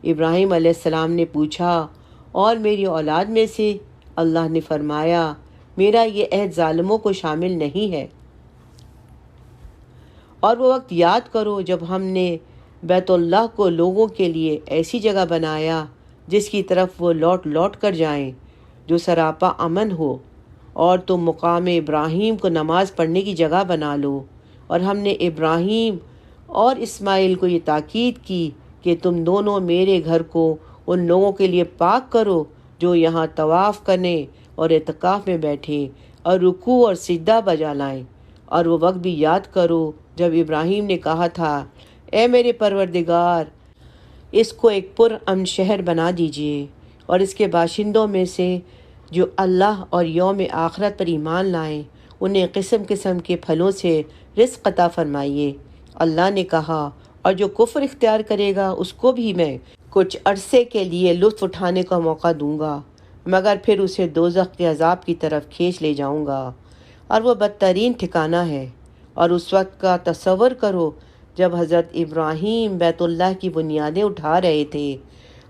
ابراہیم علیہ السلام نے پوچھا، اور میری اولاد میں سے؟ اللہ نے فرمایا، میرا یہ عہد ظالموں کو شامل نہیں ہے۔ اور وہ وقت یاد کرو جب ہم نے بیت اللہ کو لوگوں کے لیے ایسی جگہ بنایا جس کی طرف وہ لوٹ لوٹ کر جائیں، جو سراپا امن ہو، اور تم مقام ابراہیم کو نماز پڑھنے کی جگہ بنا لو۔ اور ہم نے ابراہیم اور اسماعیل کو یہ تاکید کی کہ تم دونوں میرے گھر کو ان لوگوں کے لیے پاک کرو جو یہاں طواف کرنے اور اعتکاف میں بیٹھیں اور رکوع اور سجدہ بجا لائیں۔ اور وہ وقت بھی یاد کرو جب ابراہیم نے کہا تھا، اے میرے پروردگار، اس کو ایک پرامن شہر بنا دیجیے، اور اس کے باشندوں میں سے جو اللہ اور یوم آخرت پر ایمان لائیں انہیں قسم قسم کے پھلوں سے رزق عطا فرمائیے۔ اللہ نے کہا، اور جو کفر اختیار کرے گا اس کو بھی میں کچھ عرصے کے لیے لطف اٹھانے کا موقع دوں گا، مگر پھر اسے دوزخ کے عذاب کی طرف کھینچ لے جاؤں گا، اور وہ بدترین ٹھکانہ ہے۔ اور اس وقت کا تصور کرو جب حضرت ابراہیم بیت اللہ کی بنیادیں اٹھا رہے تھے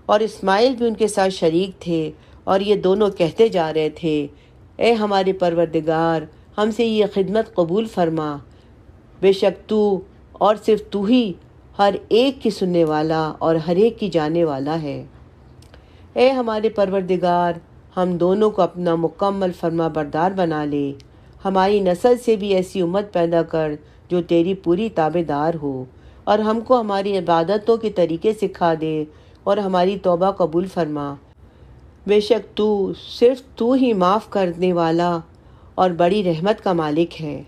اور اسماعیل بھی ان کے ساتھ شریک تھے، اور یہ دونوں کہتے جا رہے تھے، اے ہمارے پروردگار، ہم سے یہ خدمت قبول فرما، بے شک تو اور صرف تو ہی ہر ایک کی سننے والا اور ہر ایک کی جانے والا ہے۔ اے ہمارے پروردگار، ہم دونوں کو اپنا مکمل فرما بردار بنا لے، ہماری نسل سے بھی ایسی امت پیدا کر جو تیری پوری تابع دار ہو، اور ہم کو ہماری عبادتوں کے طریقے سکھا دے اور ہماری توبہ قبول فرما۔ بے شک تو صرف تو ہی معاف کرنے والا اور بڑی رحمت کا مالک ہے۔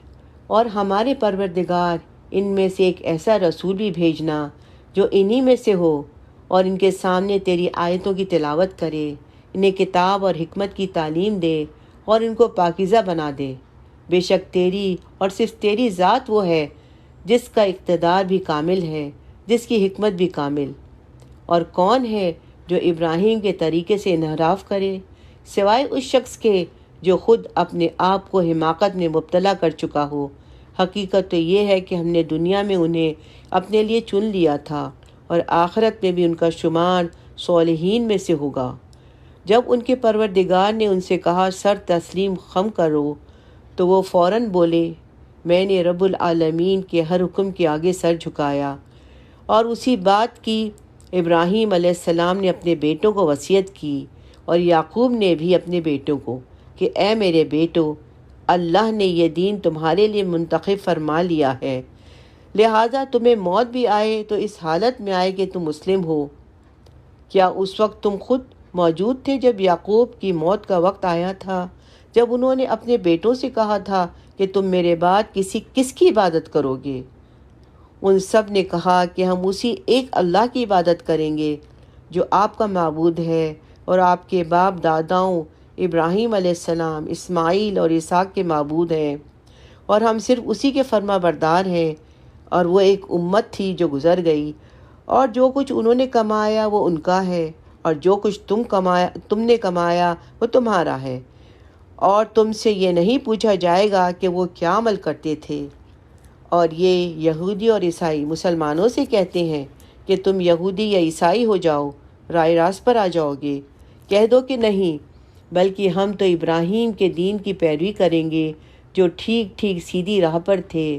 اور ہمارے پروردگار، ان میں سے ایک ایسا رسول بھی بھیجنا جو انہی میں سے ہو اور ان کے سامنے تیری آیتوں کی تلاوت کرے، انہیں کتاب اور حکمت کی تعلیم دے اور ان کو پاکیزہ بنا دے۔ بے شک تیری اور صرف تیری ذات وہ ہے جس کا اقتدار بھی کامل ہے، جس کی حکمت بھی کامل۔ اور کون ہے جو ابراہیم کے طریقے سے انحراف کرے؟ سوائے اس شخص کے جو خود اپنے آپ کو حماقت میں مبتلا کر چکا ہو۔ حقیقت تو یہ ہے کہ ہم نے دنیا میں انہیں اپنے لیے چن لیا تھا اور آخرت میں بھی ان کا شمار صالحین میں سے ہوگا۔ جب ان کے پروردگار نے ان سے کہا سر تسلیم خم کرو تو وہ فوراً بولے میں نے رب العالمین کے ہر حکم کے آگے سر جھکایا۔ اور اسی بات کی ابراہیم علیہ السلام نے اپنے بیٹوں کو وصیت کی اور یعقوب نے بھی اپنے بیٹوں کو کہ اے میرے بیٹو، اللہ نے یہ دین تمہارے لیے منتخب فرما لیا ہے، لہٰذا تمہیں موت بھی آئے تو اس حالت میں آئے کہ تم مسلم ہو۔ کیا اس وقت تم خود موجود تھے جب یعقوب کی موت کا وقت آیا تھا، جب انہوں نے اپنے بیٹوں سے کہا تھا کہ تم میرے بعد کس کی عبادت کرو گے؟ ان سب نے کہا کہ ہم اسی ایک اللہ کی عبادت کریں گے جو آپ کا معبود ہے اور آپ کے باپ داداؤں ابراہیم علیہ السلام، اسماعیل اور اسحاق کے معبود ہیں، اور ہم صرف اسی کے فرما بردار ہیں۔ اور وہ ایک امت تھی جو گزر گئی، اور جو کچھ انہوں نے کمایا وہ ان کا ہے، اور جو کچھ تم نے کمایا وہ تمہارا ہے، اور تم سے یہ نہیں پوچھا جائے گا کہ وہ کیا عمل کرتے تھے۔ اور یہ یہودی اور عیسائی مسلمانوں سے کہتے ہیں کہ تم یہودی یا عیسائی ہو جاؤ، راہ راست پر آ جاؤ گے۔ کہہ دو کہ نہیں، بلکہ ہم تو ابراہیم کے دین کی پیروی کریں گے جو ٹھیک ٹھیک سیدھی راہ پر تھے،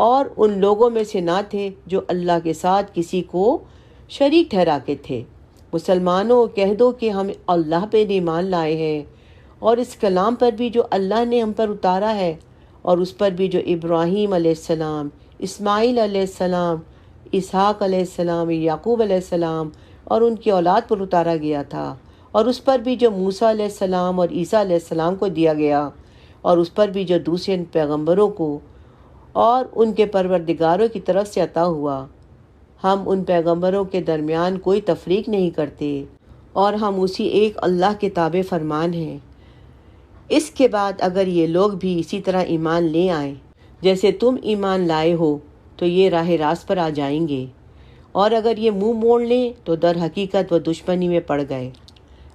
اور ان لوگوں میں سے نہ تھے جو اللہ کے ساتھ کسی کو شریک ٹھہراتے تھے۔ مسلمانوں، کہہ دو کہ ہم اللہ پہ ایمان لائے ہیں اور اس کلام پر بھی جو اللہ نے ہم پر اتارا ہے، اور اس پر بھی جو ابراہیم علیہ السلام، اسماعیل علیہ السلام، اسحاق علیہ السلام، یعقوب علیہ السلام اور ان کی اولاد پر اتارا گیا تھا، اور اس پر بھی جو موسیٰ علیہ السلام اور عیسیٰ علیہ السلام کو دیا گیا، اور اس پر بھی جو دوسرے پیغمبروں کو اور ان کے پروردگاروں کی طرف سے عطا ہوا۔ ہم ان پیغمبروں کے درمیان کوئی تفریق نہیں کرتے، اور ہم اسی ایک اللہ کے تابع فرمان ہیں۔ اس کے بعد اگر یہ لوگ بھی اسی طرح ایمان لے آئیں جیسے تم ایمان لائے ہو تو یہ راہ راست پر آ جائیں گے، اور اگر یہ منہ موڑ لیں تو در حقیقت وہ دشمنی میں پڑ گئے۔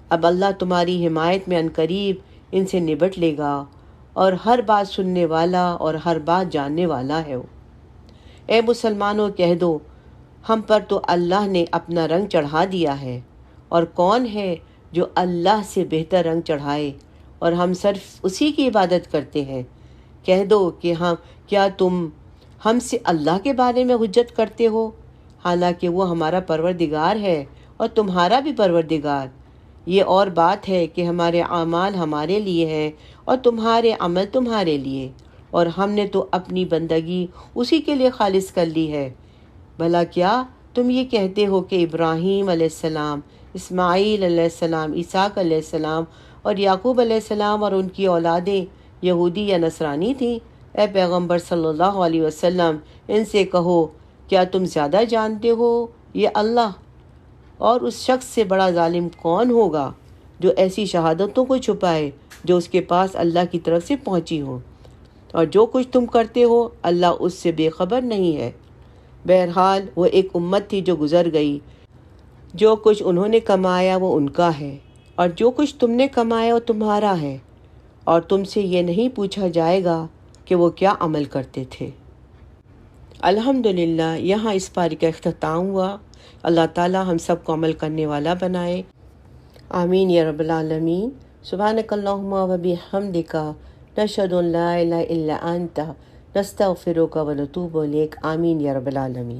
اب اللہ تمہاری حمایت میں عنقریب ان سے نبٹ لے گا، اور ہر بات سننے والا اور ہر بات جاننے والا ہے۔ اے مسلمانوں، کہہ دو ہم پر تو اللہ نے اپنا رنگ چڑھا دیا ہے، اور کون ہے جو اللہ سے بہتر رنگ چڑھائے، اور ہم صرف اسی کی عبادت کرتے ہیں۔ کہہ دو کہ کیا تم ہم سے اللہ کے بارے میں حجت کرتے ہو، حالانکہ وہ ہمارا پروردگار ہے اور تمہارا بھی پروردگار۔ یہ اور بات ہے کہ ہمارے اعمال ہمارے لیے ہیں اور تمہارے عمل تمہارے لیے، اور ہم نے تو اپنی بندگی اسی کے لیے خالص کر لی ہے۔ بھلا کیا تم یہ کہتے ہو کہ ابراہیم علیہ السلام، اسماعیل علیہ السلام، اسحاق علیہ السلام اور یعقوب علیہ السلام اور ان کی اولادیں یہودی یا نصرانی تھیں؟ اے پیغمبر صلی اللہ علیہ وسلم، ان سے کہو کیا تم زیادہ جانتے ہو یہ اللہ؟ اور اس شخص سے بڑا ظالم کون ہوگا جو ایسی شہادتوں کو چھپائے جو اس کے پاس اللہ کی طرف سے پہنچی ہوں، اور جو کچھ تم کرتے ہو اللہ اس سے بے خبر نہیں ہے۔ بہرحال وہ ایک امت تھی جو گزر گئی، جو کچھ انہوں نے کمایا وہ ان کا ہے، اور جو کچھ تم نے کمایا وہ تمہارا ہے، اور تم سے یہ نہیں پوچھا جائے گا کہ وہ کیا عمل کرتے تھے۔ الحمدللہ، یہاں اس پاری کا اختتام ہوا۔ اللہ تعالی ہم سب کو عمل کرنے والا بنائے، آمین یا رب العالمین۔ سبحانک اللہم و بحمدک، نشہد ان لا الہ الا انت، نستغفرک و نتوب الیک، آمین یا رب العالمین۔